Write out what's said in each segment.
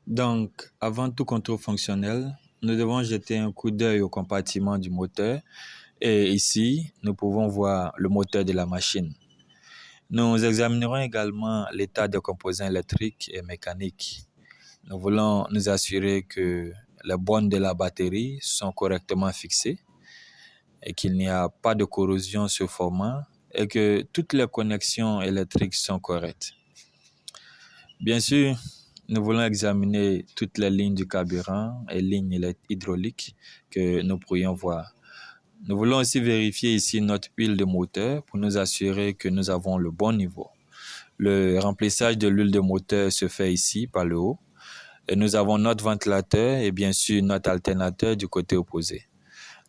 Donc, avant tout contrôle fonctionnel, nous devons jeter un coup d'œil au compartiment du moteur et ici, nous pouvons voir le moteur de la machine. Nous examinerons également l'état des composants électriques et mécaniques. Nous voulons nous assurer que les bornes de la batterie sont correctement fixées et qu'il n'y a pas de corrosion se formant et que toutes les connexions électriques sont correctes. Bien sûr, nous voulons examiner toutes les lignes du carburant et lignes hydrauliques que nous pourrions voir. Nous voulons aussi vérifier ici notre huile de moteur pour nous assurer que nous avons le bon niveau. Le remplissage de l'huile de moteur se fait ici par le haut. Et nous avons notre ventilateur et bien sûr notre alternateur du côté opposé.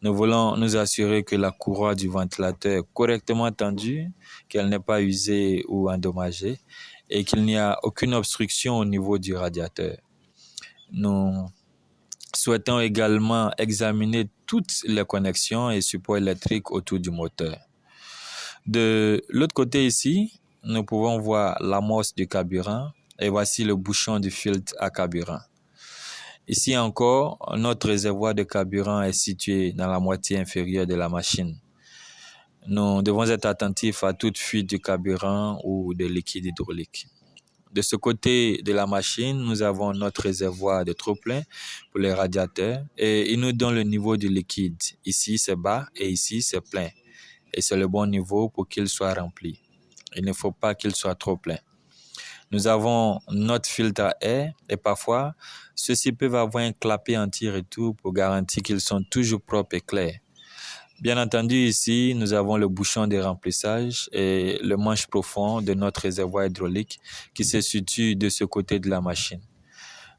Nous voulons nous assurer que la courroie du ventilateur est correctement tendue, qu'elle n'est pas usée ou endommagée et qu'il n'y a aucune obstruction au niveau du radiateur. Nous souhaitons également examiner toutes les connexions et supports électriques autour du moteur. De l'autre côté ici, nous pouvons voir l'amorce du carburant et voici le bouchon du filtre à carburant. Ici encore, notre réservoir de carburant est situé dans la moitié inférieure de la machine. Nous devons être attentifs à toute fuite du carburant ou de liquide hydraulique. De ce côté de la machine, nous avons notre réservoir de trop-plein pour les radiateurs et il nous donne le niveau du liquide. Ici, c'est bas et ici, c'est plein. Et c'est le bon niveau pour qu'il soit rempli. Il ne faut pas qu'il soit trop plein. Nous avons notre filtre à air et parfois, ceux-ci peuvent avoir un clapet anti-retour pour garantir qu'ils sont toujours propres et clairs. Bien entendu, ici, nous avons le bouchon de remplissage et le manche profond de notre réservoir hydraulique qui se situe de ce côté de la machine.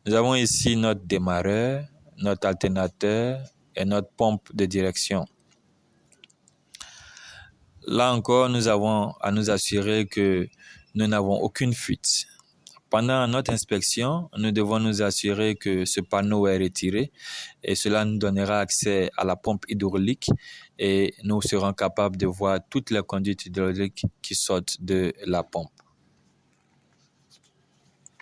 Nous avons ici notre démarreur, notre alternateur et notre pompe de direction. Là encore, nous avons à nous assurer que nous n'avons aucune fuite. Pendant notre inspection, nous devons nous assurer que ce panneau est retiré et cela nous donnera accès à la pompe hydraulique et nous serons capables de voir toutes les conduites hydrauliques qui sortent de la pompe.